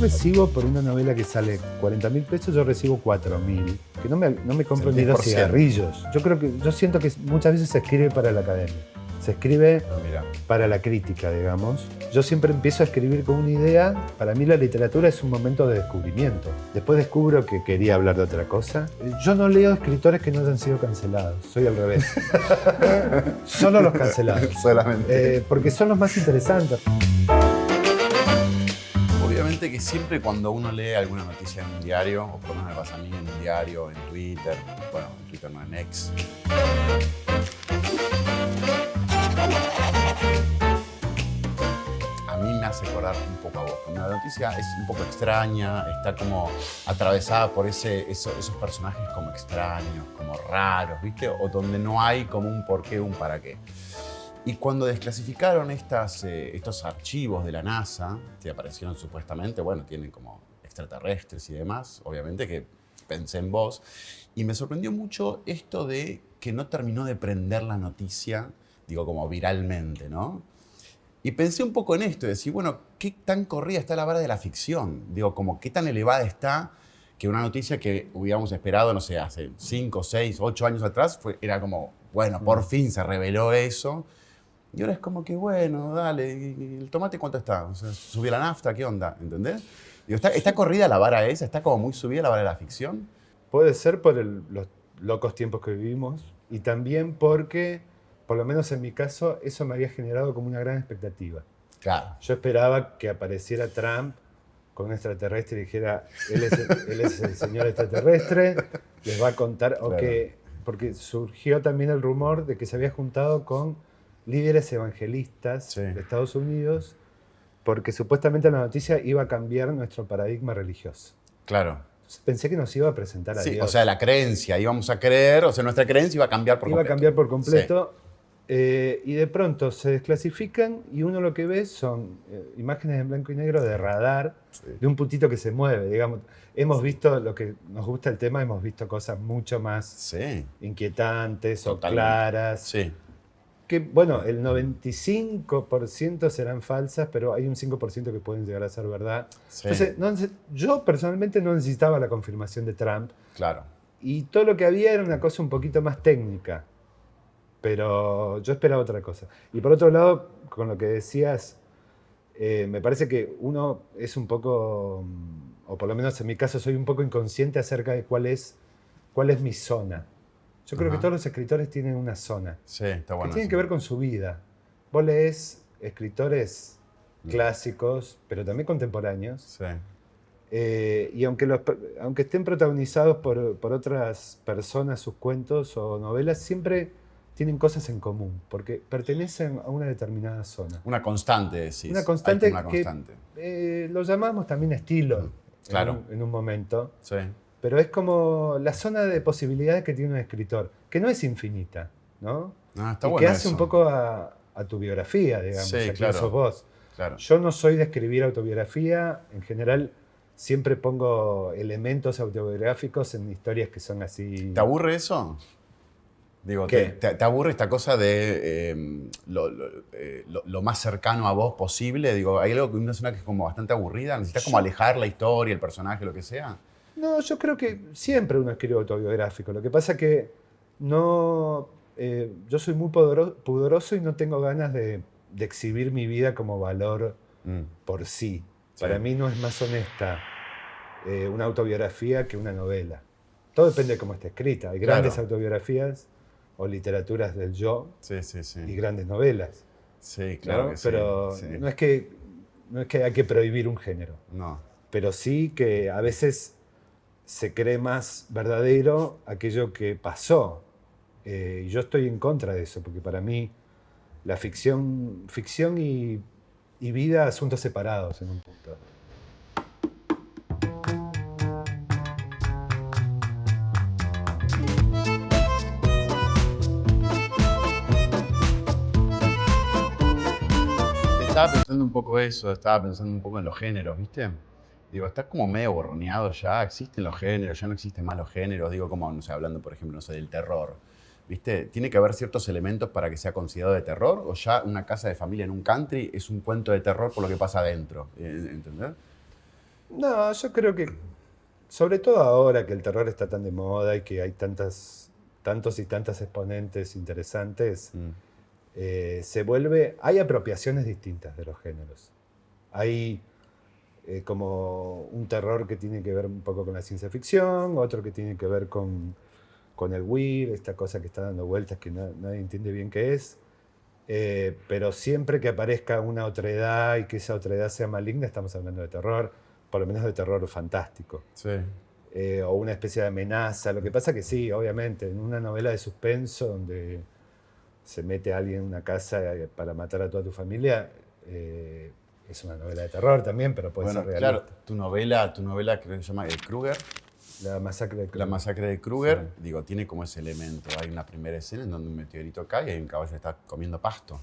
recibo por una novela que sale 40.000 pesos, yo recibo 4.000. Que no me compro ni dos cigarrillos. Yo siento que muchas veces se escribe para la academia. Se escribe para la crítica, digamos. Yo siempre empiezo a escribir con una idea. Para mí la literatura es un momento de descubrimiento. Después descubro que quería hablar de otra cosa. Yo no leo escritores que no hayan sido cancelados. Soy al revés. Solo los cancelados. Solamente. Porque son los más interesantes. Obviamente que siempre cuando uno lee alguna noticia en un diario, o por lo menos me pasa a mí en un diario, en Twitter, bueno, en Twitter no, en X, a mí me hace acordar un poco a vos. Cuando la noticia es un poco extraña, está como atravesada por esos personajes como extraños, como raros, ¿viste? O donde no hay como un porqué, un para qué. Y cuando desclasificaron estos archivos de la NASA, que aparecieron supuestamente, bueno, tienen como extraterrestres y demás, obviamente que pensé en vos, y me sorprendió mucho esto de que no terminó de prender la noticia, digo, como viralmente, ¿no? Y pensé un poco en esto, de decir, bueno, ¿qué tan corrida está la vara de la ficción? Digo, como qué tan elevada está que una noticia que hubiéramos esperado, no sé, hace 5, 6, 8 años atrás, era como, bueno, por fin se reveló eso. Y ahora es como que, bueno, dale, ¿y el tomate cuánto está? O sea, ¿subió la nafta? ¿Qué onda? ¿Entendés? Digo, ¿está corrida la vara esa? ¿Está como muy subida la vara de la ficción? Puede ser por los locos tiempos que vivimos y también porque, por lo menos en mi caso, eso me había generado como una gran expectativa. Claro. Yo esperaba que apareciera Trump con un extraterrestre y dijera, él es el señor extraterrestre, les va a contar, claro. Porque surgió también el rumor de que se había juntado con líderes evangelistas de Estados Unidos, porque supuestamente la noticia iba a cambiar nuestro paradigma religioso. Claro. Pensé que nos iba a presentar a Dios. O sea, la creencia, íbamos a creer, o sea, nuestra creencia iba a cambiar por completo. Iba a cambiar por completo. Sí. Y de pronto se desclasifican y uno lo que ve son imágenes en blanco y negro de radar, de un puntito que se mueve, digamos. Hemos visto, lo que nos gusta el tema, hemos visto cosas mucho más inquietantes o claras. Sí. Que, bueno, el 95% serán falsas, pero hay un 5% que pueden llegar a ser verdad. Sí. Entonces, yo personalmente no necesitaba la confirmación de Trump. Claro. Y todo lo que había era una cosa un poquito más técnica. Pero yo esperaba otra cosa. Y por otro lado, con lo que decías, me parece que uno es un poco, o por lo menos en mi caso, soy un poco inconsciente acerca de cuál es mi zona. Yo creo que todos los escritores tienen una zona. Sí, está bueno. Que tiene que ver con su vida. Vos lees escritores clásicos, pero también contemporáneos. Sí. Y aunque estén protagonizados por otras personas, sus cuentos o novelas, siempre tienen cosas en común, porque pertenecen a una determinada zona. Una constante, decís. Una constante una constante. Que lo llamamos también estilo, claro. en un momento. Sí. Pero es como la zona de posibilidades que tiene un escritor, que no es infinita, ¿no? Está y bueno que hace eso. Un poco a tu biografía, digamos, sí, a claro. quién sos vos. Claro. Yo no soy de escribir autobiografía, en general siempre pongo elementos autobiográficos en historias que son así... ¿Te aburre eso? Digo, ¿te aburre esta cosa de lo más cercano a vos posible? Digo, ¿hay algo que una zona que es como bastante aburrida? ¿Necesitas como alejar la historia, el personaje, lo que sea? No, yo creo que siempre uno escribe autobiográfico. Lo que pasa es que no, yo soy muy pudoroso y no tengo ganas de exhibir mi vida como valor por sí. Para mí no es más honesta una autobiografía que una novela. Todo depende de cómo está escrita. Hay grandes autobiografías o literaturas del yo y grandes novelas. Sí, claro, ¿no? que sí. Pero Sí. no es que hay que prohibir un género. No. Pero sí que a veces se cree más verdadero aquello que pasó. Y yo estoy en contra de eso, porque para mí la ficción y vida, asuntos separados en un punto. Estaba pensando un poco eso, estaba pensando un poco en los géneros, ¿viste? Digo, está como medio borroneado ya, existen los géneros, ya no existen más los géneros, digo, como, no sé, hablando, por ejemplo, no sé, del terror, ¿viste? ¿Tiene que haber ciertos elementos para que sea considerado de terror? ¿O ya una casa de familia en un country es un cuento de terror por lo que pasa adentro? ¿Entendés? No, yo creo que, sobre todo ahora que el terror está tan de moda y que hay tantos y tantas exponentes interesantes, hay apropiaciones distintas de los géneros. Hay como un terror que tiene que ver un poco con la ciencia ficción, otro que tiene que ver con el weird, esta cosa que está dando vueltas que nadie entiende bien qué es. Pero siempre que aparezca una otredad y que esa otredad sea maligna, estamos hablando de terror, por lo menos de terror fantástico. Sí. O una especie de amenaza. Lo que pasa que sí, obviamente, en una novela de suspenso donde se mete a alguien en una casa para matar a toda tu familia, es una novela de terror también, pero puede ser realista. Claro, tu novela creo que se llama Krueger. La masacre de Krueger. La masacre de Krueger, sí. Digo, tiene como ese elemento. Hay una primera escena en donde un meteorito cae y hay un caballo que está comiendo pasto.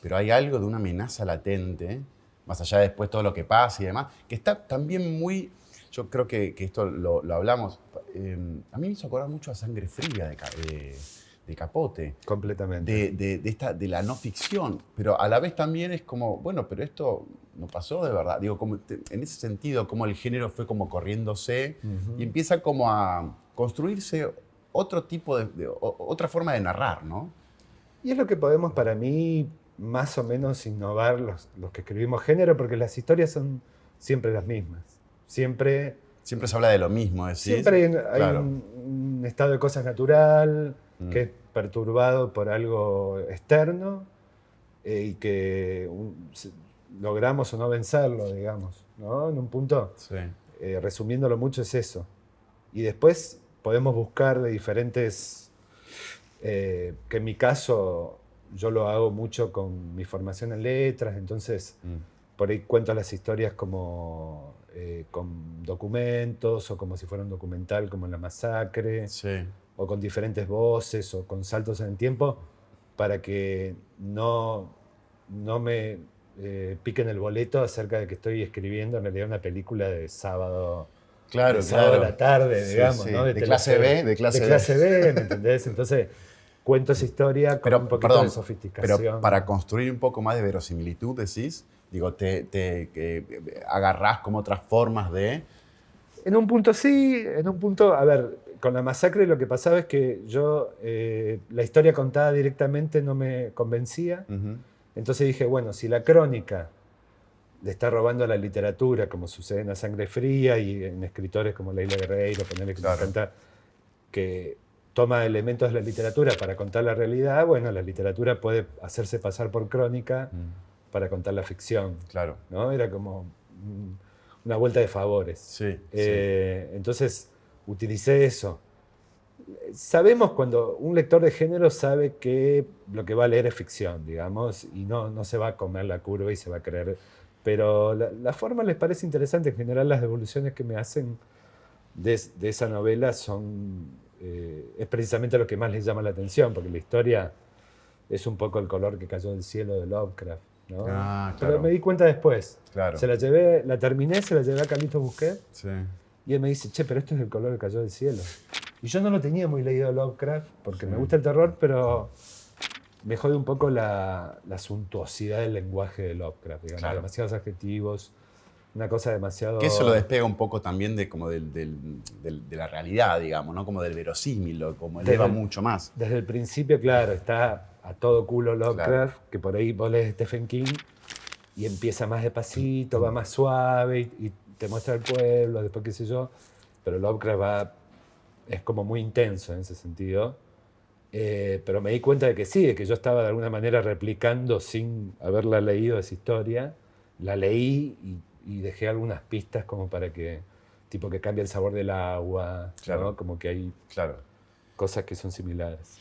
Pero hay algo de una amenaza latente, más allá de después todo lo que pasa y demás, que está también muy... Yo creo que esto lo hablamos. A mí me hizo acordar mucho a Sangre Fría de Capote. Completamente. De la no ficción. Pero a la vez también es como, bueno, pero esto no pasó de verdad. Digo, en ese sentido, como el género fue como corriéndose y empieza como a construirse otro tipo otra forma de narrar, ¿no? Y es lo que podemos, para mí, más o menos innovar los que escribimos género, porque las historias son siempre las mismas. Siempre se habla de lo mismo, decís. Siempre hay claro. un estado de cosas natural que es perturbado por algo externo y que logramos o no vencerlo, digamos, ¿no? En un punto, sí. Resumiéndolo mucho, es eso. Y después podemos buscar de diferentes... que en mi caso yo lo hago mucho con mi formación en letras, entonces por ahí cuento las historias como con documentos o como si fuera un documental como en La Masacre, sí. o con diferentes voces o con saltos en el tiempo para que no me piquen el boleto acerca de que estoy escribiendo en realidad una película de sábado. Claro, sábado a la tarde, digamos, sí. ¿no? De clase B, de clase B, ¿me entendés? Entonces cuento esa historia con un poquito de sofisticación. Pero para construir un poco más de verosimilitud, decís, digo, agarrás como otras formas de... En un punto sí, en un punto, a ver, con La Masacre lo que pasaba es que yo, la historia contada directamente no me convencía. Entonces dije, bueno, si la crónica le está robando a la literatura, como sucede en La Sangre Fría y en escritores como Leila Guerreiro, ponerle que me encanta, que toma elementos de la literatura para contar la realidad, bueno, la literatura puede hacerse pasar por crónica para contar la ficción. Claro. ¿No? Era como una vuelta de favores. Sí, entonces utilicé eso. Sabemos cuando un lector de género sabe que lo que va a leer es ficción, digamos, y no se va a comer la curva y se va a creer. Pero la forma les parece interesante. En general, las devoluciones que me hacen de esa novela es precisamente lo que más les llama la atención, porque la historia es un poco El color que cayó del cielo de Lovecraft, ¿no? Claro. Pero me di cuenta después. Claro. La terminé, se la llevé a Carlitos Busquet. Sí. Y él me dice, che, pero esto es El color que cayó del cielo. Y yo no lo tenía muy leído Lovecraft, porque me gusta el terror, pero me jode un poco la suntuosidad del lenguaje de Lovecraft, digamos, claro. Demasiados adjetivos, una cosa demasiado... Que eso lo despega un poco también de la realidad, digamos, ¿no? Como del verosímil, como eleva mucho más. Desde el principio, claro, está a todo culo Lovecraft, que por ahí vos lees Stephen King y empieza más despacito, va más suave y te muestra el pueblo, después qué sé yo, pero Lovecraft es como muy intenso en ese sentido. Pero me di cuenta de que sí, de que yo estaba de alguna manera replicando sin haberla leído esa historia. La leí y dejé algunas pistas como para que, tipo que cambia el sabor del agua, claro. ¿no? Como que hay cosas que son similares.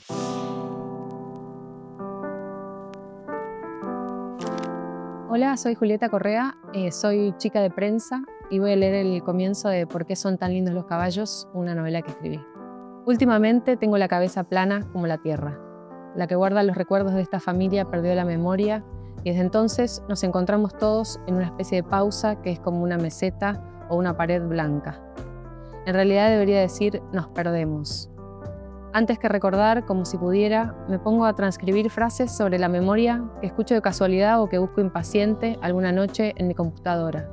Hola, soy Julieta Correa, soy chica de prensa y voy a leer el comienzo de ¿Por qué son tan lindos los caballos?, una novela que escribí. Últimamente tengo la cabeza plana como la tierra. La que guarda los recuerdos de esta familia perdió la memoria y desde entonces nos encontramos todos en una especie de pausa que es como una meseta o una pared blanca. En realidad debería decir nos perdemos. Antes que recordar, como si pudiera, me pongo a transcribir frases sobre la memoria que escucho de casualidad o que busco impaciente alguna noche en mi computadora.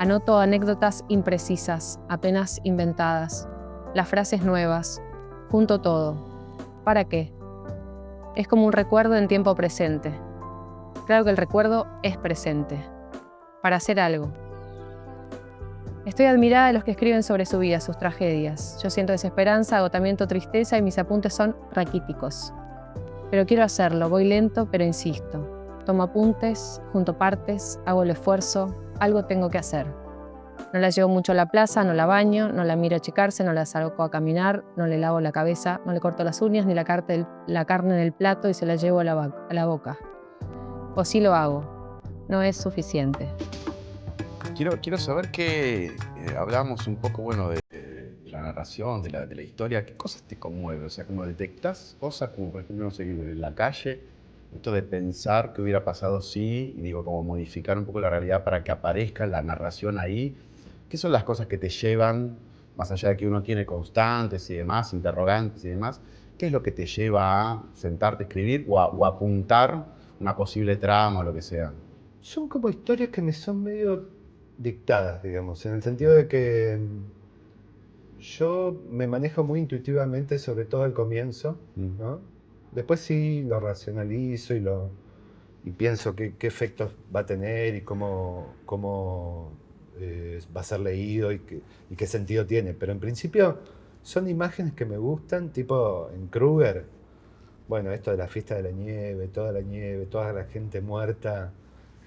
Anoto anécdotas imprecisas, apenas inventadas, las frases nuevas, junto todo. ¿Para qué? Es como un recuerdo en tiempo presente. Claro que el recuerdo es presente. Para hacer algo. Estoy admirada de los que escriben sobre su vida, sus tragedias. Yo siento desesperanza, agotamiento, tristeza y mis apuntes son raquíticos. Pero quiero hacerlo, voy lento, pero insisto. Tomo apuntes, junto partes, hago el esfuerzo, algo tengo que hacer. No la llevo mucho a la plaza, no la baño, no la miro achicarse, no la saco a caminar, no le lavo la cabeza, no le corto las uñas ni la carne del plato y se la llevo a la boca. O sí lo hago. No es suficiente. Quiero saber que hablamos un poco, bueno, de la narración, de la historia. ¿Qué cosas te conmueven? O sea, ¿cómo detectas cosas como, por ejemplo, no sé, en la calle? Esto de pensar que hubiera pasado sí, y digo, como modificar un poco la realidad para que aparezca la narración ahí. ¿Qué son las cosas que te llevan, más allá de que uno tiene constantes y demás, interrogantes y demás? ¿Qué es lo que te lleva a sentarte a escribir o a apuntar una posible trama o lo que sea? Son como historias que me son medio dictadas, digamos, en el sentido de que yo me manejo muy intuitivamente, sobre todo al comienzo, ¿no? Después sí lo racionalizo y pienso qué efectos va a tener y cómo va a ser leído y qué sentido tiene. Pero en principio son imágenes que me gustan, tipo en Kruger, bueno, esto de la fiesta de la nieve, toda la gente muerta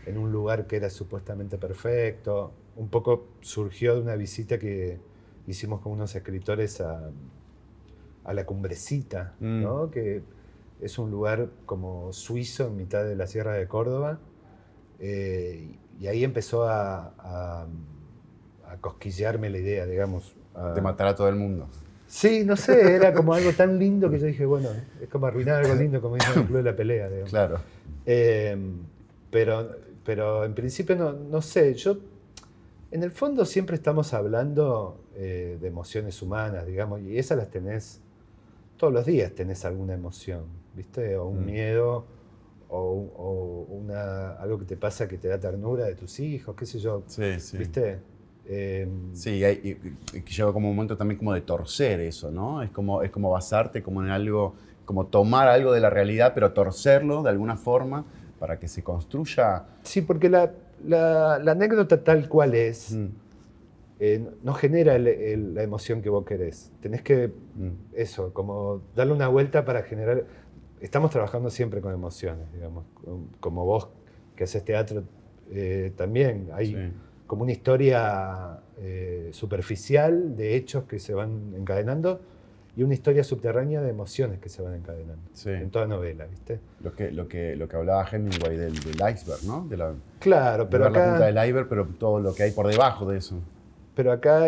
en un lugar que era supuestamente perfecto. Un poco surgió de una visita que hicimos con unos escritores a la Cumbrecita, ¿no? Que es un lugar como suizo en mitad de la Sierra de Córdoba. Y ahí empezó a cosquillearme la idea, digamos. De matar a todo el mundo. Sí, no sé, era como algo tan lindo que yo dije, bueno, es como arruinar algo lindo, como dicen en el Club de la Pelea, digamos. Claro. Pero en principio no sé, en el fondo siempre estamos hablando de emociones humanas, digamos, y esas las tenés todos los días, tenés alguna emoción, ¿viste? O un miedo, o algo que te pasa que te da ternura de tus hijos, qué sé yo, Sí, sí. ¿viste? Sí, y llega como un momento también como de torcer eso, ¿no? Es como basarte como en algo, como tomar algo de la realidad, pero torcerlo de alguna forma para que se construya. Sí, porque la anécdota tal cual es, no genera la emoción que vos querés. Tenés que, eso, como darle una vuelta para generar. Estamos trabajando siempre con emociones, digamos. Como vos que haces teatro, también hay como una historia superficial de hechos que se van encadenando y una historia subterránea de emociones que se van encadenando en toda novela, ¿viste? Lo que hablaba Hemingway del iceberg, ¿no? Claro, pero acá, la punta acá, del iceberg, pero todo lo que hay por debajo de eso. pero acá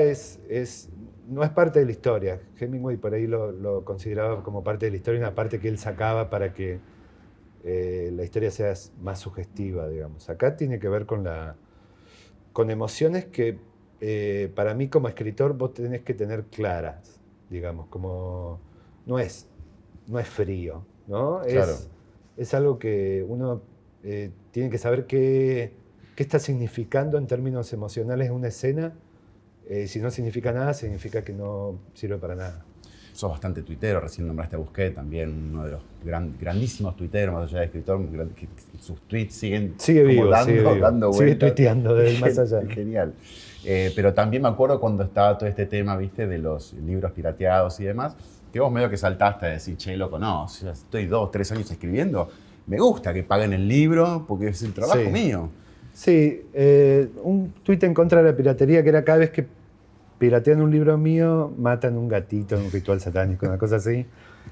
no es parte de la historia. Hemingway por ahí lo consideraba como parte de la historia, una parte que él sacaba para que la historia sea más sugestiva, digamos. Acá tiene que ver con emociones que para mí como escritor vos tenés que tener claras, digamos, como no es frío, ¿no? Claro. Es algo que uno tiene que saber qué está significando en términos emocionales una escena. Si no significa nada, significa que no sirve para nada. Sos bastante tuitero, recién nombraste a Busquets, también uno de los grandísimos tuiteros, más allá de escritor, que sus tweets siguen dando vueltas. Sigue tuiteando desde más allá. Genial. Pero también me acuerdo cuando estaba todo este tema, viste, de los libros pirateados y demás, que vos medio que saltaste a decir, che, loco, no, o sea, estoy 2 o 3 años escribiendo, me gusta que paguen el libro porque es el trabajo mío. Sí, un tuit en contra de la piratería que era cada vez que piratean un libro mío, matan un gatito en un ritual satánico, una cosa así.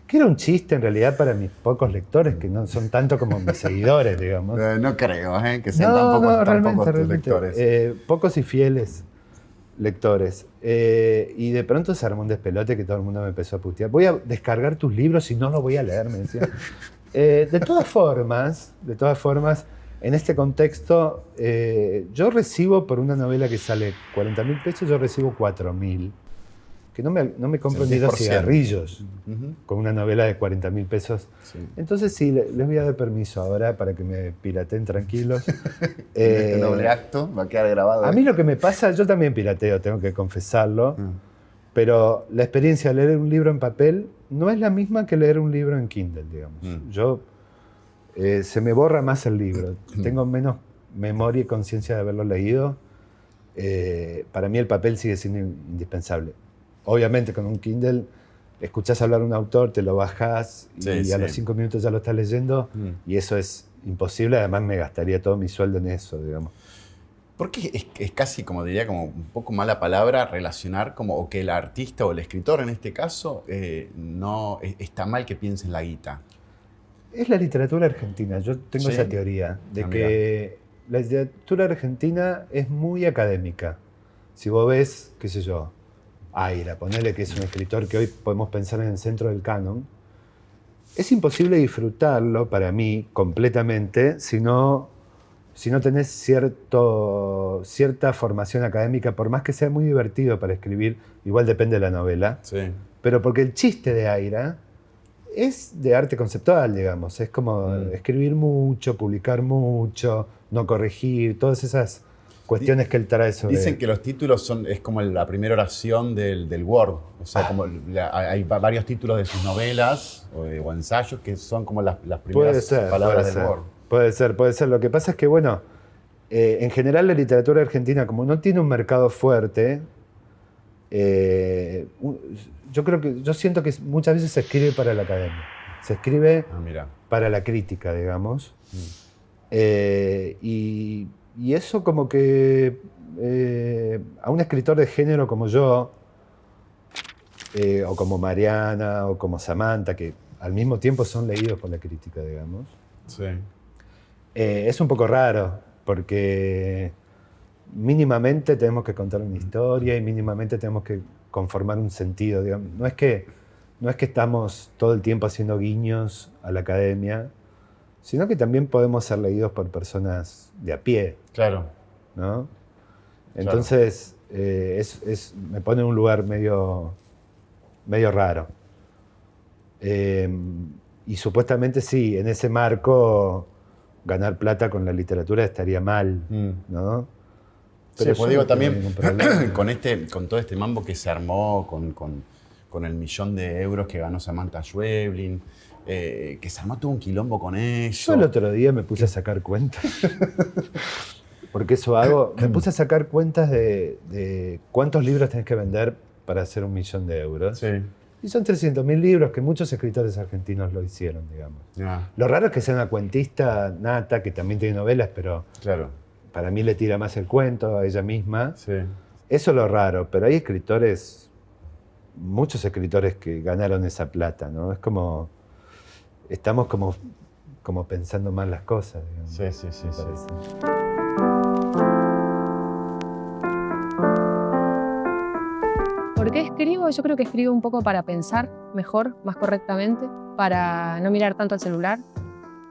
Que era un chiste en realidad para mis pocos lectores, que no son tanto como mis seguidores, digamos. No creo, que sean tan pocos tus lectores. Pocos y fieles lectores. Y de pronto se armó un despelote que todo el mundo me empezó a putear. Voy a descargar tus libros y no los voy a leer, me decían. De todas formas, en este contexto, yo recibo por una novela que sale 40.000 pesos, yo recibo 4.000. que no me compro El ni 2 10%. cigarrillos Ujú. con una novela de 40.000 pesos. Sí. Entonces sí, les voy a dar permiso ahora para que me pirateen tranquilos. Este doble acto va a quedar grabado. A mí lo que me pasa, yo también pirateo, tengo que confesarlo, pero la experiencia de leer un libro en papel no es la misma que leer un libro en Kindle, digamos. Se me borra más el libro, tengo menos memoria y conciencia de haberlo leído. Para mí el papel sigue siendo indispensable. Obviamente con un Kindle escuchás hablar a un autor, te lo bajás y a los 5 minutos ya lo estás leyendo y eso es imposible, además me gastaría todo mi sueldo en eso, digamos. Porque es casi, como diría, como un poco mala palabra relacionar como o que el artista o el escritor en este caso no está mal que piense en la guita. Es la literatura argentina. Yo tengo esa teoría de que la literatura argentina es muy académica. Si vos ves, qué sé yo, Aira, ponele que es un escritor que hoy podemos pensar en el centro del canon, es imposible disfrutarlo para mí completamente si no tenés cierta formación académica, por más que sea muy divertido para escribir, igual depende de la novela, pero porque el chiste de Aira es de arte conceptual, digamos, es como escribir mucho, publicar mucho, no corregir, todas esas cuestiones que él trae sobre... Dicen que los títulos es como la primera oración del Word, o sea, como hay varios títulos de sus novelas o ensayos que son como las primeras palabras del Word. Puede ser. Lo que pasa es que, bueno, en general la literatura argentina, como no tiene un mercado fuerte, yo siento que muchas veces se escribe para la academia. Se escribe para la crítica, digamos. Y eso como que a un escritor de género como yo, o como Mariana, o como Samantha, que al mismo tiempo son leídos por la crítica, digamos. Es un poco raro, porque mínimamente tenemos que contar una historia y mínimamente tenemos que conformar un sentido. Digamos. No es que estamos todo el tiempo haciendo guiños a la academia, sino que también podemos ser leídos por personas de a pie. Claro. ¿No? Entonces, me pone en un lugar medio raro. Y supuestamente sí, en ese marco ganar plata con la literatura estaría mal, ¿no? Pero pues digo también, con todo este mambo que se armó, con el 1.000.000 de euros que ganó Samantha Schweblin, que se armó todo un quilombo con eso. Yo el otro día me puse a sacar cuentas, porque eso hago, me puse a sacar cuentas de cuántos libros tenés que vender para hacer 1.000.000 de euros. Y son 300.000 libros que muchos escritores argentinos lo hicieron, digamos. Lo raro es que sea una cuentista nata, que también tiene novelas, pero para mí le tira más el cuento a ella misma. Eso es lo raro, pero hay muchos escritores que ganaron esa plata, ¿no? Es como, estamos como pensando mal las cosas, digamos. Sí. ¿Por qué escribo? Yo creo que escribo un poco para pensar mejor, más correctamente, para no mirar tanto al celular.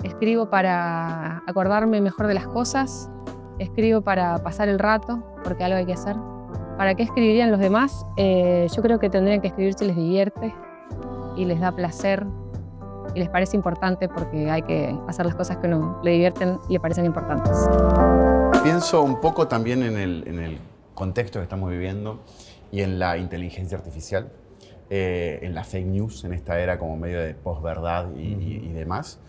Escribo para acordarme mejor de las cosas. Escribo para pasar el rato, porque algo hay que hacer. ¿Para qué escribirían los demás? Yo creo que tendrían que escribir si les divierte y les da placer y les parece importante, porque hay que hacer las cosas que a uno le divierten y le parecen importantes. Pienso un poco también en el contexto que estamos viviendo y en la inteligencia artificial, en la fake news, en esta era como medio de posverdad y demás.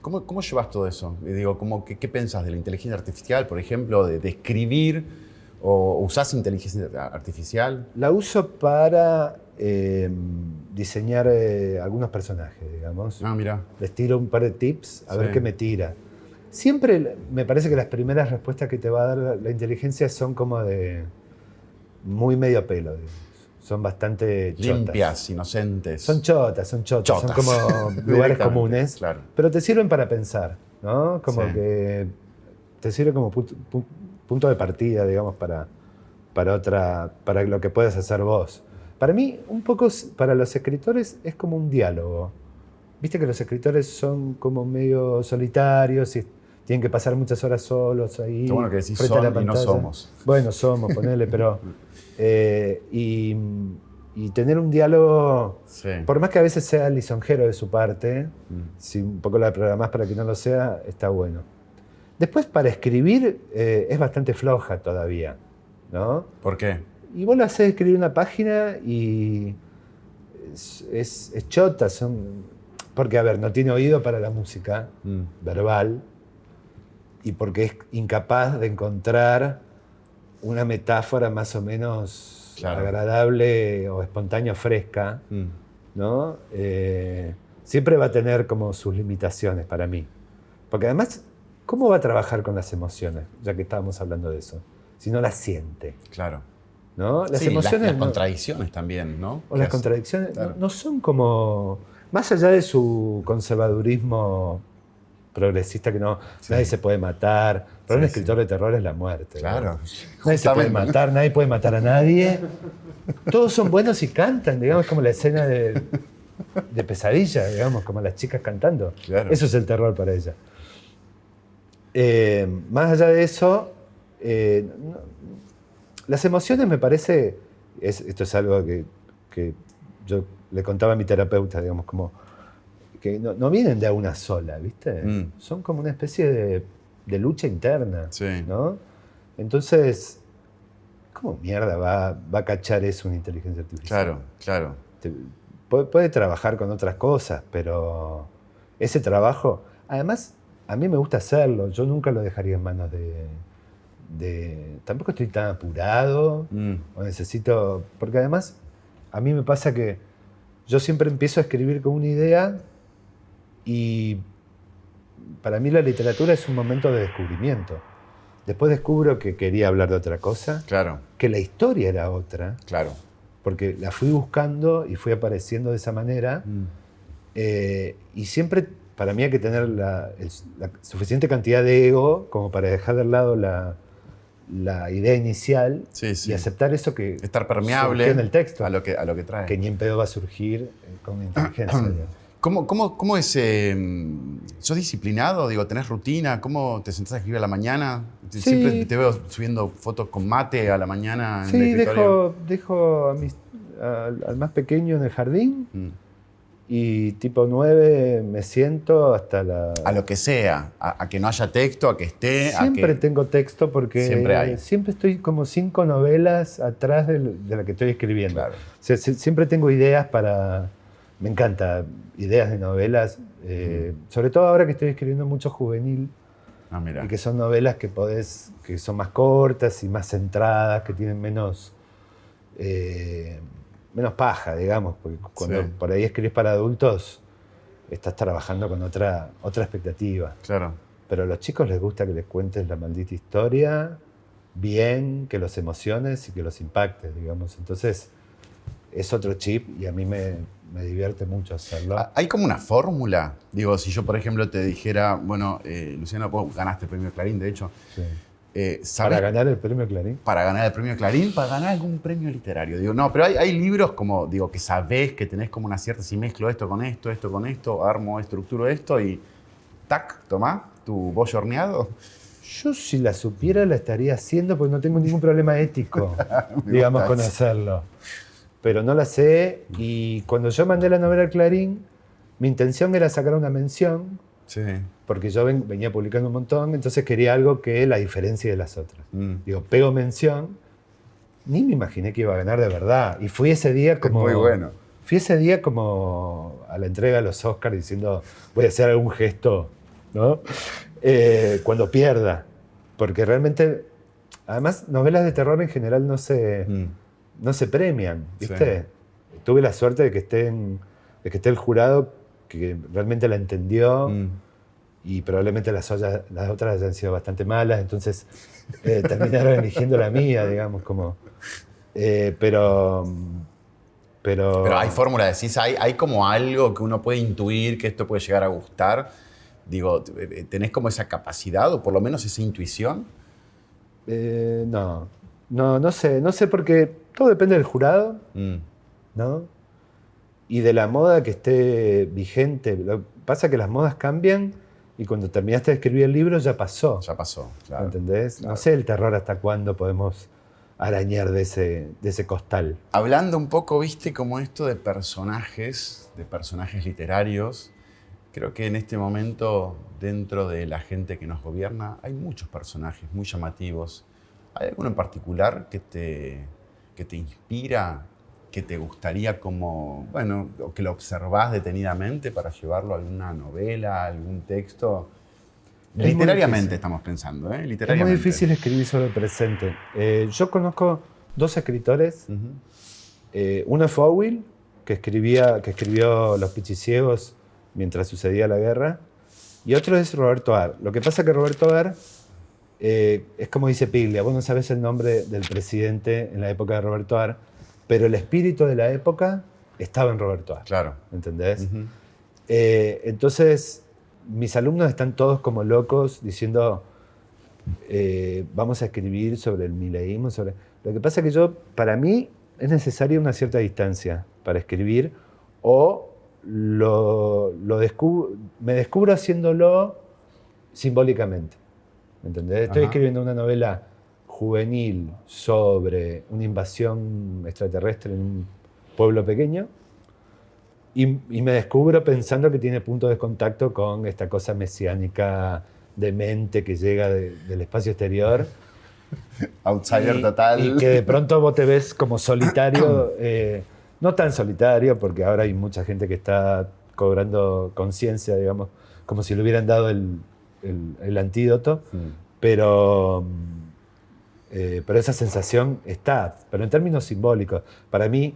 ¿Cómo llevas todo eso? Digo, ¿qué pensás de la inteligencia artificial, por ejemplo, de escribir? ¿O usás inteligencia artificial? La uso para diseñar algunos personajes, digamos. Mira. Les tiro un par de tips a ver qué me tira. Siempre me parece que las primeras respuestas que te va a dar la inteligencia son como de muy medio pelo, digamos. Son bastante chotas. Limpias, inocentes. Son chotas. Son como lugares comunes. Claro. Pero te sirven para pensar, ¿no? Como que te sirve como punto de partida, digamos, para lo que puedes hacer vos. Para mí, un poco, para los escritores es como un diálogo. Viste que los escritores son como medio solitarios y tienen que pasar muchas horas solos ahí. Qué bueno que decís frente a la son y no pantalla. somos. Bueno, somos, ponele, pero... y tener un diálogo, Sí. por más que a veces sea lisonjero de su parte, si un poco la programás para que no lo sea, está bueno. Después, para escribir, es bastante floja todavía, ¿no? ¿Por qué? Y vos lo hacés escribir una página y es chota, porque, a ver, no tiene oído para la música verbal y porque es incapaz de encontrar una metáfora más o menos agradable o espontánea, fresca, ¿no? Siempre va a tener como sus limitaciones para mí. Porque además, ¿cómo va a trabajar con las emociones? Ya que estábamos hablando de eso. Si no las siente. Claro. ¿No? Las Sí, emociones las contradicciones también, ¿no? o las contradicciones Claro. no son como... Más allá de su conservadurismo progresista, que nadie se puede matar. Para un escritor de terror es la muerte. Claro. ¿no? Nadie se puede matar, nadie puede matar a nadie. Todos son buenos y cantan, digamos, como la escena de Pesadilla, digamos, como las chicas cantando. Claro. Eso es el terror para ella. Más allá de eso, las emociones me parece, esto es algo que yo le contaba a mi terapeuta, digamos, como que no vienen de a una sola, ¿viste? Son como una especie de lucha interna, Sí. ¿no? Entonces, ¿cómo mierda va a cachar eso una inteligencia artificial? Claro. Puede trabajar con otras cosas, pero ese trabajo, además, a mí me gusta hacerlo, yo nunca lo dejaría en manos tampoco estoy tan apurado, o necesito, porque además, a mí me pasa que yo siempre empiezo a escribir con una idea y para mí la literatura es un momento de descubrimiento. Después descubro que quería hablar de otra cosa, Claro. que la historia era otra, Claro. porque la fui buscando y fui apareciendo de esa manera. Y siempre para mí hay que tener la suficiente cantidad de ego como para dejar de lado la idea inicial y aceptar eso que estar permeable surgió en el texto, a lo que trae. que ni en pedo va a surgir con inteligencia. ¿Cómo es? ¿Sos disciplinado? Digo, ¿tenés rutina? ¿Cómo te sentás a escribir a la mañana? Sí. Siempre te veo subiendo fotos con mate a la mañana en el Sí, escritorio. dejo al más pequeño en el jardín y tipo 9 me siento hasta A lo que sea, a que no haya texto, a que esté. Siempre tengo texto porque siempre estoy como 5 novelas atrás de la que estoy escribiendo. Claro. O sea, siempre tengo ideas para... Me encanta, ideas de novelas, sobre todo ahora que estoy escribiendo mucho juvenil, Mira. y que son novelas que son más cortas y más centradas, que tienen menos paja, digamos, porque cuando por ahí escribís para adultos estás trabajando con otra expectativa. Claro. Pero a los chicos les gusta que les cuentes la maldita historia bien, que los emociones y que los impactes, digamos. Entonces es otro chip y a mí me divierte mucho hacerlo. ¿Hay como una fórmula? Digo, si yo, por ejemplo, te dijera, bueno, Luciano, vos ganaste el premio Clarín, de hecho. Sí. ¿Sabés? ¿Para ganar el premio Clarín? Para ganar el premio Clarín, para ganar algún premio literario. Digo, no, pero hay libros como, digo, que sabés que tenés como una cierta, si mezclo esto con esto, armo, estructuro esto y tac, tomá, tu bollo horneado. Yo si la supiera la estaría haciendo porque no tengo ningún problema ético, digamos, con hacerlo. Pero no la sé y cuando yo mandé la novela al Clarín, mi intención era sacar una mención, porque yo venía publicando un montón, entonces quería algo que la diferencie de las otras. Digo, pego mención, ni me imaginé que iba a ganar de verdad. Y fui ese día como... Muy bueno. Fui ese día como a la entrega de los Oscars diciendo, voy a hacer algún gesto, ¿no? Cuando pierda. Porque realmente, además, novelas de terror en general no se premian, ¿viste? Sí. Tuve la suerte de que esté el jurado que realmente la entendió y probablemente las otras hayan sido bastante malas, entonces terminaron eligiendo la mía, digamos, como... Pero hay fórmula, decís, hay como algo que uno puede intuir que esto puede llegar a gustar. Digo, ¿tenés como esa capacidad o por lo menos esa intuición? No sé porque todo depende del jurado, ¿no? Y de la moda que esté vigente. Lo que pasa es que las modas cambian y cuando terminaste de escribir el libro ya pasó. Ya pasó, claro. ¿Entendés? Claro. No sé el terror hasta cuándo podemos arañar de ese costal. Hablando un poco, viste, como esto de personajes literarios, creo que en este momento, dentro de la gente que nos gobierna, hay muchos personajes muy llamativos. ¿Hay alguno en particular que te inspira, que te gustaría como, bueno, o que lo observás detenidamente para llevarlo a alguna novela, a algún texto? Literariamente estamos pensando, ¿eh? Literariamente. Es muy difícil escribir sobre el presente. Yo conozco 2 escritores. Uno es Fowell, que escribió Los Pichiciegos mientras sucedía la guerra. Y otro es Roberto Ar. Lo que pasa es que Roberto Ar es como dice Piglia, vos no sabés el nombre del presidente en la época de Roberto Ar, pero el espíritu de la época estaba en Roberto Ar. Claro. ¿Entendés? Entonces, mis alumnos están todos como locos diciendo, vamos a escribir sobre el mileísmo. Lo que pasa es que para mí, es necesaria una cierta distancia para escribir, o me descubro haciéndolo simbólicamente. ¿Entendés? Estoy escribiendo una novela juvenil sobre una invasión extraterrestre en un pueblo pequeño y me descubro pensando que tiene punto de contacto con esta cosa mesiánica demente que llega del espacio exterior. Outsider total. Y que de pronto vos te ves como solitario, no tan solitario, porque ahora hay mucha gente que está cobrando conciencia, digamos, como si le hubieran dado el antídoto, pero esa sensación está. Pero en términos simbólicos, para mí,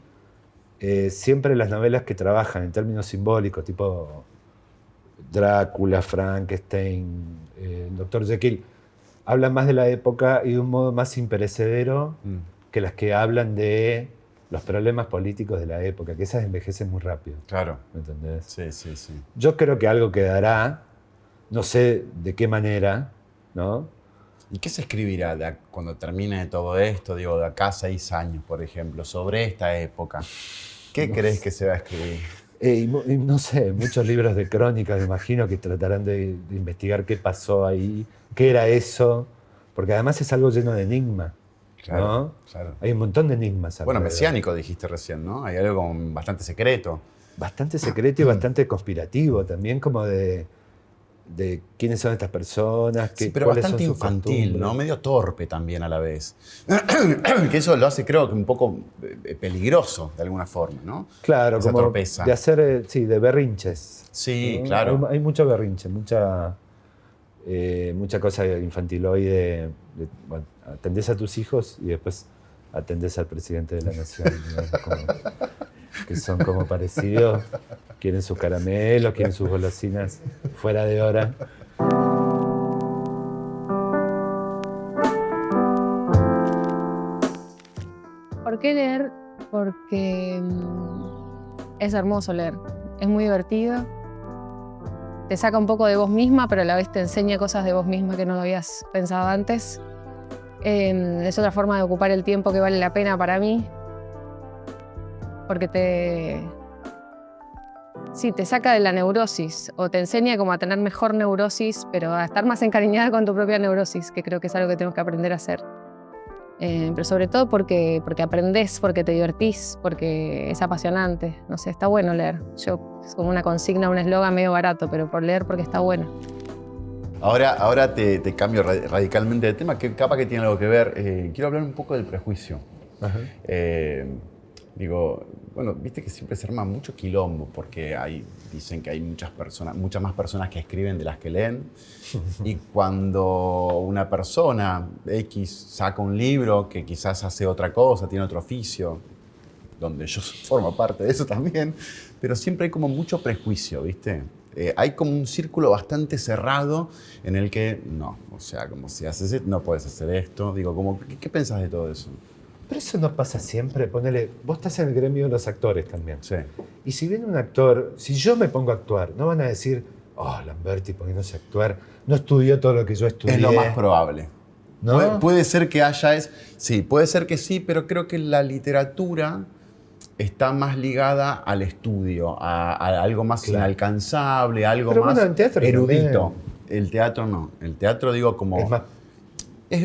siempre las novelas que trabajan en términos simbólicos, tipo Drácula, Frankenstein, Dr. Jekyll, hablan más de la época y de un modo más imperecedero que las que hablan de los problemas políticos de la época, que esas envejecen muy rápido. Claro. ¿Me entendés? Sí, sí, sí. Yo creo que algo quedará, no sé de qué manera, ¿no? ¿Y qué se escribirá cuando termine todo esto, digo, de acá a 6 años, por ejemplo, sobre esta época? ¿Qué crees que se va a escribir? Y no sé, muchos libros de crónicas, me imagino, que tratarán de investigar qué pasó ahí, qué era eso, porque además es algo lleno de enigma, Claro, ¿no? claro. Hay un montón de enigmas. Bueno, alrededor. mesiánico dijiste recién, ¿no? Hay algo como bastante secreto. Bastante secreto y bastante conspirativo, también como de quiénes son estas personas, Sí, pero cuáles bastante son sus infantil, costumbres. ¿no? Medio torpe también a la vez. Que eso lo hace, creo que un poco peligroso, de alguna forma, ¿no? Claro, Esa como torpeza. de hacer, sí, de berrinches. Sí, ¿no? claro. Hay mucho berrinche, mucha cosa infantiloide. Bueno, atendés a tus hijos y después atendés al presidente de la nación, ¿no? Que son como parecidos, quieren sus caramelos, quieren sus golosinas fuera de hora. ¿Por qué leer? Porque es hermoso leer, es muy divertido, te saca un poco de vos misma, pero a la vez te enseña cosas de vos misma que no lo habías pensado antes. Es otra forma de ocupar el tiempo que vale la pena para mí, porque te saca de la neurosis o te enseña como a tener mejor neurosis, pero a estar más encariñada con tu propia neurosis, que creo que es algo que tenemos que aprender a hacer. Pero sobre todo porque aprendés, porque te divertís, porque es apasionante. No sé, está bueno leer. Es como una consigna, un eslogan medio barato, pero por leer porque está bueno. Ahora te cambio radicalmente de tema, que capaz que tiene algo que ver. Quiero hablar un poco del prejuicio. Ajá. Digo, bueno, viste que siempre se arma mucho quilombo porque dicen que hay muchas más personas que escriben de las que leen. Y cuando una persona X saca un libro que quizás hace otra cosa, tiene otro oficio, donde yo formo parte de eso también, pero siempre hay como mucho prejuicio, ¿viste? Hay como un círculo bastante cerrado en el que no, o sea, como si haces, no puedes hacer esto. Digo, como, ¿qué pensás de todo eso? Pero eso no pasa siempre. Ponele, vos estás en el gremio de los actores también. Sí. Y si viene un actor, si yo me pongo a actuar, no van a decir, oh, Lamberti poniéndose a actuar, no estudió todo lo que yo estudié. Es lo más probable. ¿No? Puede ser que sí, puede ser que sí, pero creo que la literatura está más ligada al estudio, a algo más Claro. inalcanzable, algo Pero más bueno, en teatro erudito. también. El teatro no. El teatro, digo, como... Es más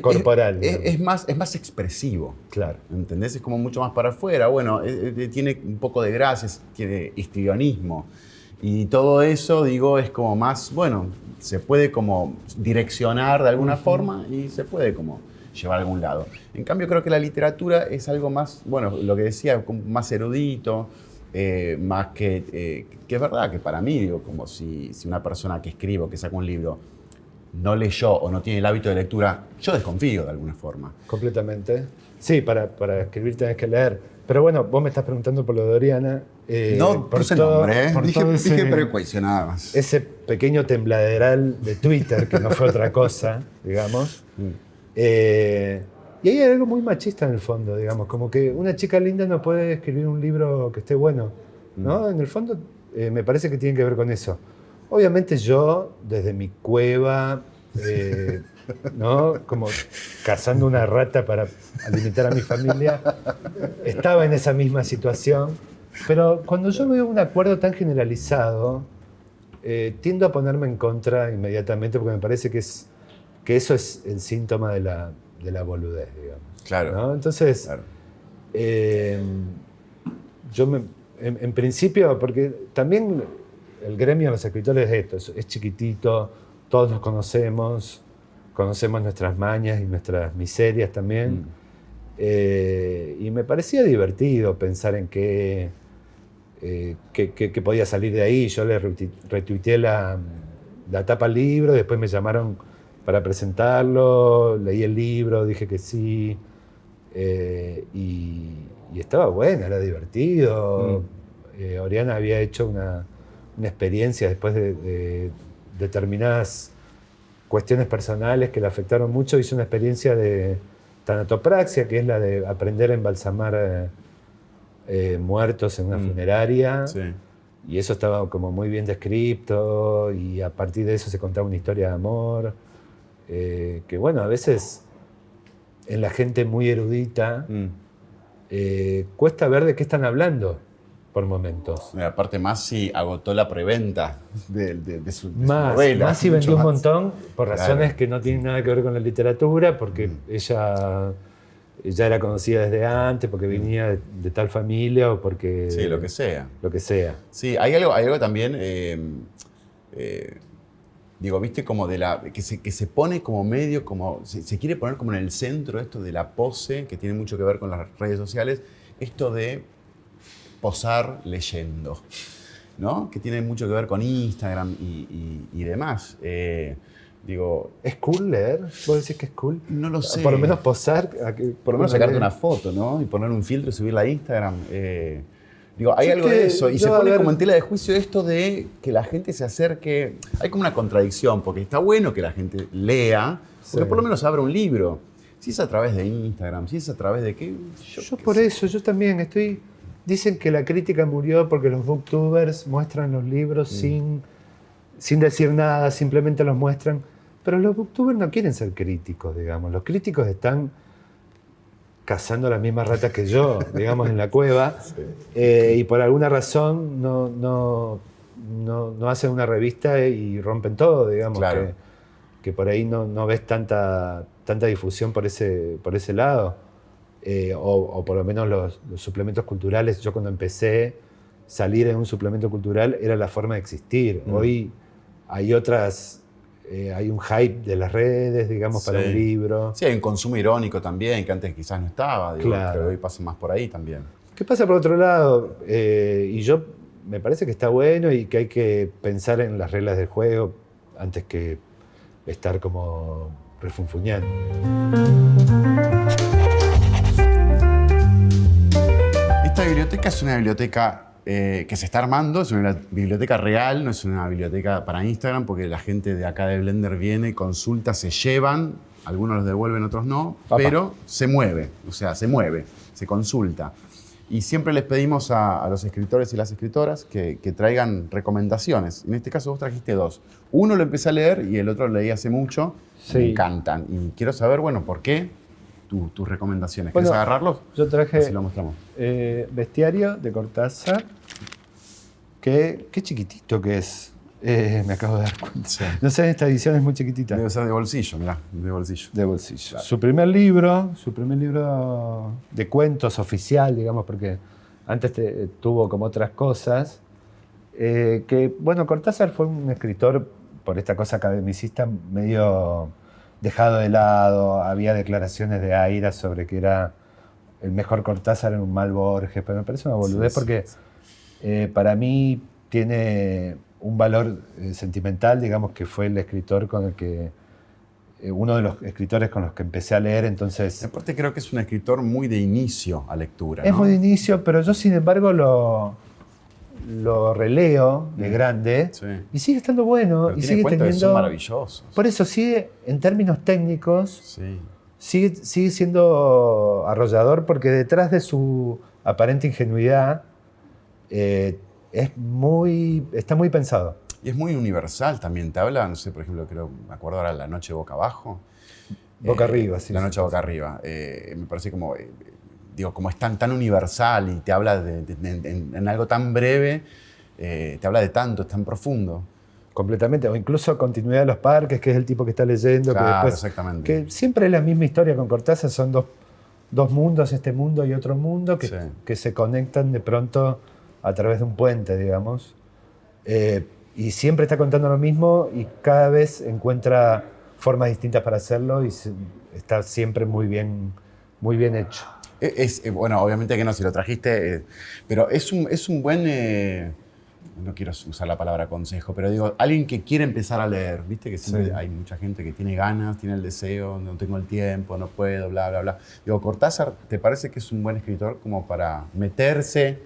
corporal. Es más expresivo. Claro. ¿Entendés? Es como mucho más para afuera. Bueno, tiene un poco de gracia, tiene histrionismo. Y todo eso, digo, es como más, bueno, se puede como direccionar de alguna forma y se puede como llevar a algún lado. En cambio, creo que la literatura es algo más, bueno, lo que decía, como más erudito, más que es verdad que para mí, digo, como si una persona que escribe o que saca un libro no leyó o no tiene el hábito de lectura, yo desconfío de alguna forma. Completamente. Sí, para escribir tenés que leer. Pero bueno, vos me estás preguntando por lo de Oriana. No puse nombre, ¿eh? Dije prejuicio, nada más. Ese pequeño tembladeral de Twitter, que no fue otra cosa, digamos. Y ahí hay algo muy machista en el fondo, digamos. Como que una chica linda no puede escribir un libro que esté bueno, ¿no? En el fondo me parece que tiene que ver con eso. Obviamente yo, desde mi cueva, ¿no? Como cazando una rata para alimentar a mi familia, estaba en esa misma situación. Pero cuando yo veo un acuerdo tan generalizado, tiendo a ponerme en contra inmediatamente porque me parece que eso es el síntoma de la boludez, digamos. Claro. ¿No? Entonces, claro. Yo en principio, porque también el gremio de los escritores es esto, es chiquitito, todos nos conocemos nuestras mañas y nuestras miserias también. Y me parecía divertido pensar en qué podía salir de ahí. Yo le retuiteé la tapa al libro, después me llamaron para presentarlo, leí el libro, dije que sí, y estaba bueno, era divertido. Oriana había hecho una experiencia después de determinadas cuestiones personales que le afectaron mucho, hizo una experiencia de tanatopraxia, que es la de aprender a embalsamar muertos en una funeraria. Sí. Y eso estaba como muy bien descrito, y a partir de eso se contaba una historia de amor, que bueno, a veces en la gente muy erudita cuesta ver de qué están hablando por momentos. Aparte, Masi agotó la preventa de su novela. Masi vendió un montón por Claro. razones que no tienen nada que ver con la literatura, porque ella era conocida desde antes, porque venía de tal familia o porque... Sí, lo que sea. Lo que sea. Sí, hay algo también, digo, viste, como que se pone como medio, como se quiere poner como en el centro esto de la pose, que tiene mucho que ver con las redes sociales, esto de posar leyendo, ¿no? Que tiene mucho que ver con Instagram y demás. Digo, ¿Es cool leer? ¿Vos decís que es cool? no lo sé. Por lo menos posar. Por lo menos sacarte una foto, ¿no? Y poner un filtro y subirla a Instagram. Digo, hay algo de eso. Y se pone como en tela de juicio esto de que la gente se acerque. Hay como una contradicción, porque está bueno que la gente lea, porque por lo menos abra un libro. Si es a través de Instagram, si es a través de qué. Yo por eso, yo también estoy... Dicen que la crítica murió porque los booktubers muestran los libros sin decir nada, simplemente los muestran. Pero los booktubers no quieren ser críticos, digamos. Los críticos están cazando las mismas ratas que yo, digamos, en la cueva. Sí. Y por alguna razón no hacen una revista y rompen todo, digamos. Claro. Que por ahí no ves tanta difusión por ese lado. O por lo menos los suplementos culturales. Yo cuando empecé, salir en un suplemento cultural era la forma de existir. Hoy hay hay un hype de las redes, digamos, para un libro. Sí, hay un consumo irónico también, que antes quizás no estaba, digo, claro. Pero hoy pasa más por ahí también. ¿Qué pasa por otro lado? Y yo me parece que está bueno y que hay que pensar en las reglas del juego antes que estar como refunfuñando. Esta biblioteca es una biblioteca que se está armando, es una biblioteca real, no es una biblioteca para Instagram, porque la gente de acá de Blender viene, consulta, se llevan, algunos los devuelven, otros no, pero se mueve, o sea, se consulta. Y siempre les pedimos a los escritores y las escritoras que traigan recomendaciones. En este caso vos trajiste dos. Uno lo empecé a leer y el otro lo leí hace mucho. Sí. Me encantan. Y quiero saber, bueno, ¿por qué tus recomendaciones? ¿Quieres agarrarlos? Yo traje así lo mostramos. Bestiario de Cortázar. Qué chiquitito que es. Me acabo de dar cuenta. Sí. No sé, esta edición es muy chiquitita. Debe ser de bolsillo, mirá, de bolsillo. De bolsillo. Claro. Su primer libro de cuentos oficial, digamos, porque antes tuvo como otras cosas. Que, bueno, Cortázar fue un escritor, por esta cosa academicista, medio dejado de lado. Había declaraciones de Aira sobre que era el mejor Cortázar en un mal Borges, pero me parece una boludez porque para mí tiene un valor sentimental, digamos, que fue el escritor con el que uno de los escritores con los que empecé a leer, entonces... Aparte creo que es un escritor muy de inicio a lectura, Es ¿no? muy de inicio, pero yo sin embargo lo releo de grande y sigue estando bueno. Pero y tiene sigue cuentos que teniendo... son maravillosos. Por eso sigue, en términos técnicos, Sí. sigue siendo arrollador porque detrás de su aparente ingenuidad está muy pensado. Y es muy universal también. Te habla, no sé, por ejemplo, me acuerdo ahora La noche boca abajo. Boca arriba, sí. La noche boca arriba. Me parece como, digo, como es tan universal y te habla en algo tan breve, te habla de tanto, es tan profundo. Completamente, o incluso Continuidad de los Parques, que es el tipo que está leyendo. Claro, que después, exactamente. Que siempre es la misma historia con Cortázar, son dos mundos, este mundo y otro mundo, que se conectan de pronto a través de un puente, digamos. Y siempre está contando lo mismo y cada vez encuentra formas distintas para hacerlo y está siempre muy bien hecho. Bueno, obviamente que no, si lo trajiste, pero es un buen, no quiero usar la palabra consejo, pero digo, alguien que quiere empezar a leer, viste que siempre hay mucha gente que tiene ganas, tiene el deseo, no tengo el tiempo, no puedo, bla, bla, bla. Digo, Cortázar, ¿te parece que es un buen escritor como para meterse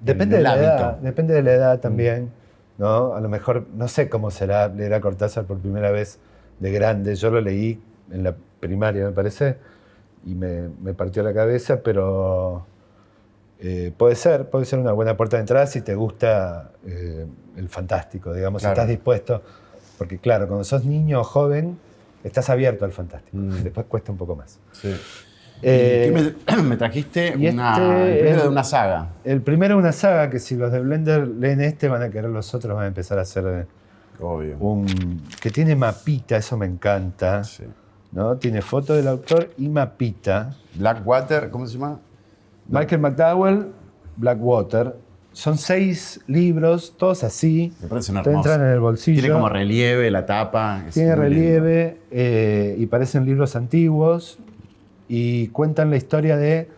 Depende en de el la hábito? edad, depende de la edad también, ¿no? A lo mejor, no sé cómo será leer a Cortázar por primera vez de grande. Yo lo leí en la primaria, me parece, y me partió la cabeza, pero puede ser una buena puerta de entrada si te gusta el fantástico, digamos, Claro. si estás dispuesto. Porque claro, cuando sos niño o joven, estás abierto al fantástico. Después cuesta un poco más. Sí. ¿Y me trajiste y el primero de una saga? El primero de una saga que si los de Blender leen este van a querer los otros, van a empezar a hacer Obvio. que tiene mapita, eso me encanta. Sí. ¿No? Tiene foto del autor y mapita. Blackwater, ¿cómo se llama? Michael McDowell, Blackwater. Son 6 libros, todos así. Me parecen Te hermosos. entran en el bolsillo. Tiene como relieve la tapa. Tiene relieve y parecen libros antiguos y cuentan la historia de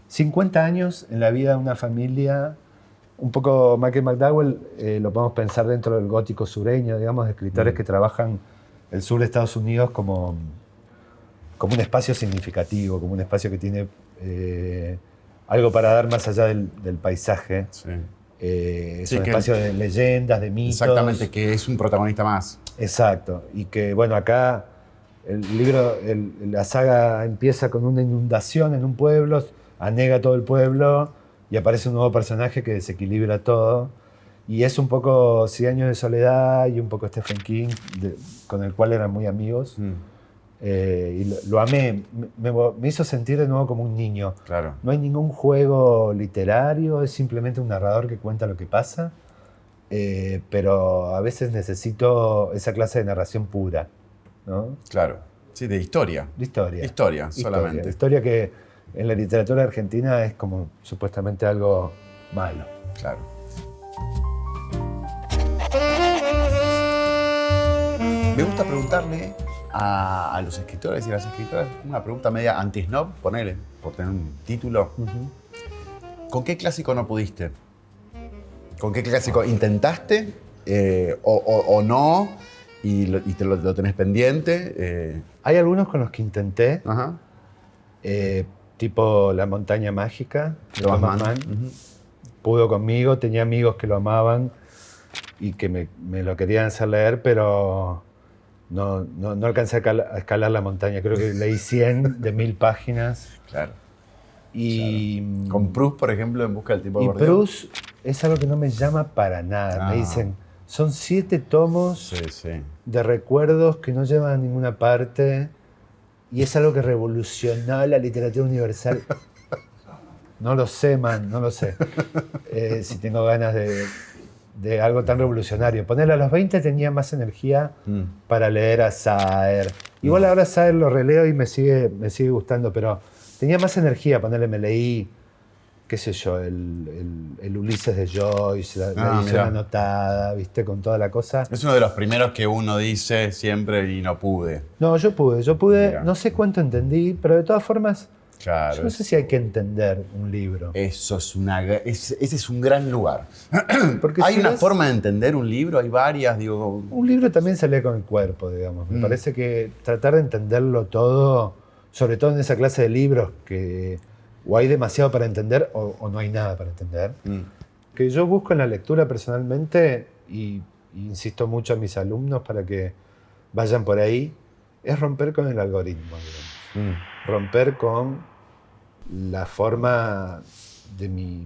50 años en la vida de una familia. Un poco Michael McDowell lo podemos pensar dentro del gótico sureño, digamos, de escritores que trabajan el sur de Estados Unidos como un espacio significativo, como un espacio que tiene algo para dar más allá del paisaje. Sí. Es Sí, un que espacio de leyendas, de mitos. Exactamente, que es un protagonista más. Exacto. Y que, bueno, acá la saga empieza con una inundación en un pueblo, anega todo el pueblo y aparece un nuevo personaje que desequilibra todo. Y es un poco 100 años de soledad y un poco Stephen King, con el cual eran muy amigos. Y lo amé. Me hizo sentir de nuevo como un niño. Claro. No hay ningún juego literario, es simplemente un narrador que cuenta lo que pasa. Pero a veces necesito esa clase de narración pura, ¿no? Claro. Sí, de historia. De historia. Historia, solamente. Historia que en la literatura argentina es como supuestamente algo malo. Claro. Me gusta preguntarle a los escritores y a las escritoras una pregunta media anti-snob, ponele, por tener un título. ¿Con qué clásico no pudiste? ¿Con qué clásico intentaste o no y lo tenés pendiente? Hay algunos con los que intenté, Ajá. tipo La montaña mágica de Thomas Thomas Mann. Mann. Pudo conmigo, tenía amigos que lo amaban y que me lo querían hacer leer, pero no alcancé a escalar la montaña. Creo que leí 100 de 1000 páginas. Claro. Y, Con Proust, por ejemplo, En busca del tipo de y Bordeaux. Proust es algo que no me llama para nada. Ah. Me dicen, son 7 tomos Sí. de recuerdos que no llevan a ninguna parte y es algo que revolucionó la literatura universal. No lo sé, man, no lo sé. Si tengo ganas de de algo tan revolucionario. Ponerle a los 20 tenía más energía para leer a Saer. Igual ahora Saer lo releo y me sigue gustando, pero tenía más energía. Ponerle, me leí, qué sé yo, el Ulises de Joyce, la edición mirá. anotada, ¿viste? Con toda la cosa. Es uno de los primeros que uno dice siempre y no pude. No, yo pude, Mirá. no sé cuánto entendí, pero de todas formas, Claro. yo no sé si hay que entender un libro. Eso es ese es un gran lugar. Porque ¿Hay si una ves- forma de entender un libro? Hay varias, digo. Un libro también se lee con el cuerpo, digamos. Me parece que tratar de entenderlo todo, sobre todo en esa clase de libros que o hay demasiado para entender o no hay nada para entender, que yo busco en la lectura personalmente y insisto mucho a mis alumnos para que vayan por ahí, es romper con el algoritmo, digamos. Romper con la forma de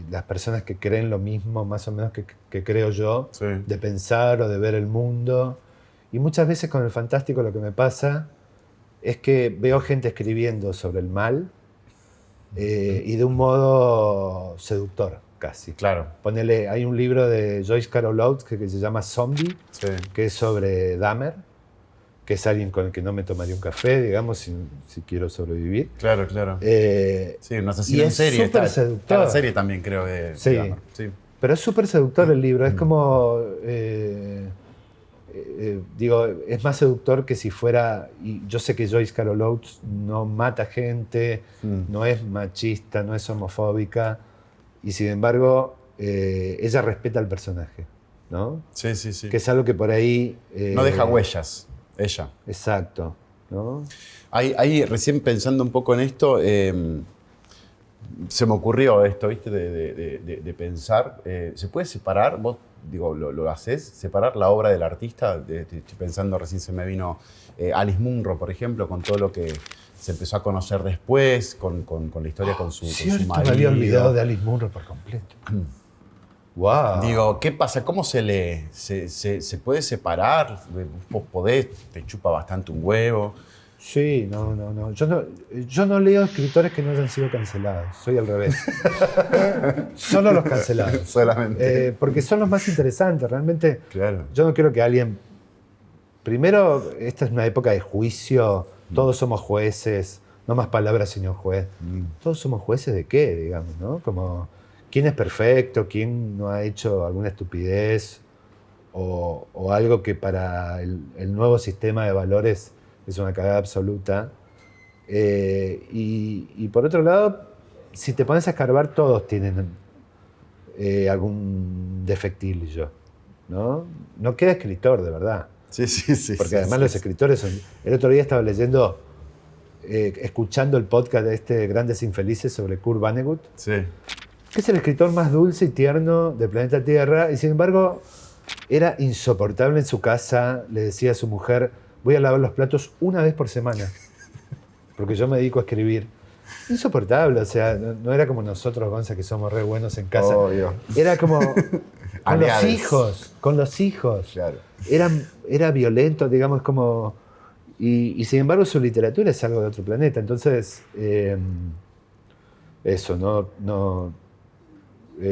las personas que creen lo mismo, más o menos que creo yo, Sí. de pensar o de ver el mundo. Y muchas veces con el fantástico lo que me pasa es que veo gente escribiendo sobre el mal y de un modo seductor, casi. Claro. Ponele, hay un libro de Joyce Carol Oates que se llama Zombie, Sí. que es sobre Dahmer, que es alguien con el que no me tomaría un café, digamos, si quiero sobrevivir. Claro, claro. Sí, un y asesino en es serie. súper Está seductor. la serie también, creo, de Sí. Dahmer. Sí. Pero es súper seductor el libro, es como, digo, es más seductor que si fuera, y yo sé que Joyce Carol Oates no mata gente, no es machista, no es homofóbica, y sin embargo, ella respeta al personaje, ¿no? Sí, sí, sí. Que es algo que por ahí... No deja huellas, ella. Exacto, ¿no? Ahí, recién pensando un poco en esto, se me ocurrió esto, ¿viste? De pensar. ¿Se puede separar? Vos, digo, lo hacés, separar la obra del artista. Estoy pensando, recién se me vino Alice Munro, por ejemplo, con todo lo que se empezó a conocer después, con la historia con su Cierto, marido. me había olvidado de Alice Munro por completo. ¡Wow! Digo, ¿qué pasa? ¿Cómo se lee? ¿Se puede separar? ¿Vos podés? ¿Te chupa bastante un huevo? Sí, no. Yo no leo escritores que no hayan sido cancelados. Soy al revés. Solo los cancelados. Solamente. Porque son los más interesantes. Realmente, Claro. yo no quiero que alguien... Primero, esta es una época de juicio. Todos somos jueces. No más palabras, señor juez. Todos somos jueces de qué, digamos, ¿no? Como, ¿quién es perfecto? ¿Quién no ha hecho alguna estupidez? O algo que para el nuevo sistema de valores es una cagada absoluta. Y por otro lado, si te pones a escarbar, todos tienen algún defectillo, ¿no? No queda escritor, de verdad. Sí, sí, sí. Porque sí, además sí, los sí. escritores son... El otro día estaba leyendo, escuchando el podcast de Grandes Infelices sobre Kurt Vonnegut, Sí. que es el escritor más dulce y tierno del planeta Tierra, y sin embargo era insoportable en su casa. Le decía a su mujer, voy a lavar los platos una vez por semana, porque yo me dedico a escribir. Insoportable, o sea, no era como nosotros, Gonza, que somos re buenos en casa. Obvio. Era como Aliades. con los hijos. Claro. Era violento, digamos, como... Y sin embargo su literatura es algo de otro planeta. Entonces, eso,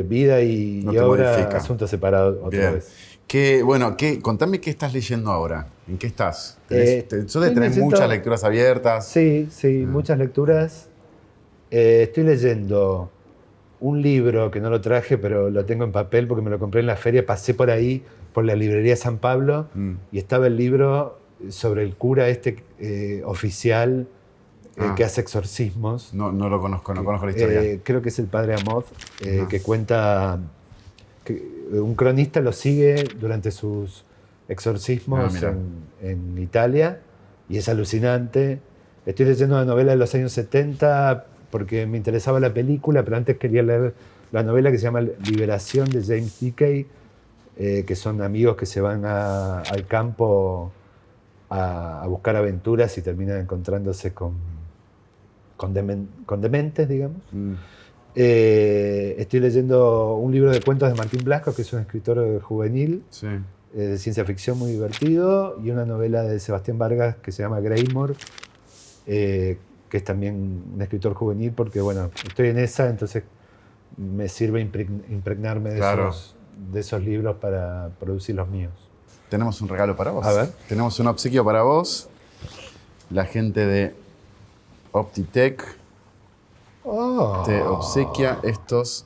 vida y No te obra, modifica. asuntos separados otra Bien. vez. Bueno, contame qué estás leyendo ahora. ¿En qué estás? Sos de estoy tener leyendo- muchas lecturas abiertas. Sí, muchas lecturas. Estoy leyendo un libro que no lo traje, pero lo tengo en papel porque me lo compré en la feria. Pasé por ahí, por la librería San Pablo, y estaba el libro sobre el cura oficial que hace exorcismos. No lo conozco, no conozco la historia. Creo que es el padre Amod, que cuenta que un cronista lo sigue durante sus exorcismos mira. en Italia y es alucinante. Estoy leyendo una novela de los años 70 porque me interesaba la película, pero antes quería leer la novela que se llama Liberación de James Dickey, que son amigos que se van al campo a buscar aventuras y terminan encontrándose con dementes, digamos. Estoy leyendo un libro de cuentos de Martín Blasco, que es un escritor juvenil, Sí. de ciencia ficción muy divertido, y una novela de Sebastián Vargas que se llama Greymore, que es también un escritor juvenil, porque bueno, estoy en esa, entonces me sirve impregnarme de, Claro. de esos libros para producir los míos. Tenemos un regalo para vos. A ver. Tenemos un obsequio para vos. La gente de Optitec Oh. te obsequia estos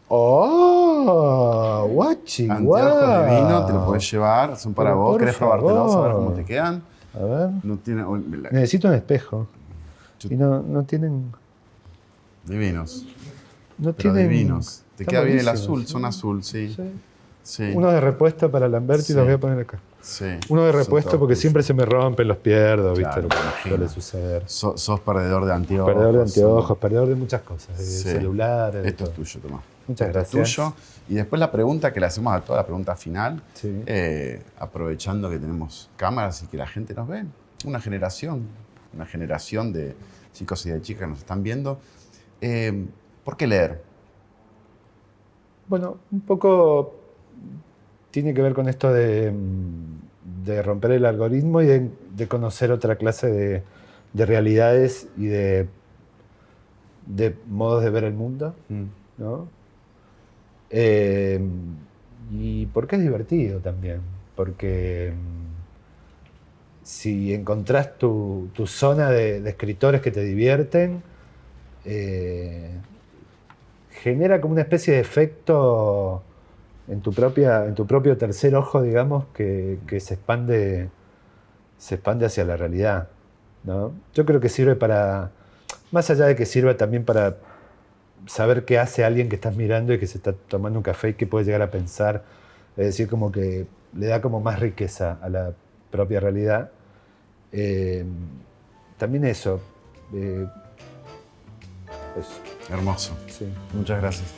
¡Oh! ¡Guachi! anteojos divinos. Te los podés llevar. Son para Pero vos. por ¿Querés probártelos? A ver favor. cómo te quedan. A ver. No tiene... Necesito un espejo. Yo- Y no tienen... Divinos. No Pero tienen... divinos. Te están queda bien el buenísimos, azul. Son azul, sí. Sí. Sí. Uno de repuesto para Lamberti Sí. los voy a poner acá. Sí. Uno de Son repuesto todos porque tuyos. siempre se me rompen, los pierdo, ¿viste? Claro, Lo me que imagino. suele suceder. Sos perdedor de anteojos. Perdedor de anteojos, perdedor de muchas cosas, de Sí. celulares. de Esto es todo. tuyo, Tomás. Muchas Esto es gracias. tuyo. Y después la pregunta que le hacemos a toda la pregunta final, Sí. aprovechando que tenemos cámaras y que la gente nos ve, una generación de chicos y de chicas que nos están viendo. ¿Por qué leer? Bueno, un poco tiene que ver con esto de romper el algoritmo y de conocer otra clase de realidades y de modos de ver el mundo, ¿no? Y porque es divertido también, porque si encontrás tu zona de escritores que te divierten, genera como una especie de efecto en tu propio tercer ojo, digamos, que se expande hacia la realidad, ¿no? Yo creo que sirve para, más allá de que sirva también para saber qué hace alguien que estás mirando y que se está tomando un café y qué puede llegar a pensar, es decir, como que le da como más riqueza a la propia realidad. También eso. Hermoso. Sí. Muchas gracias.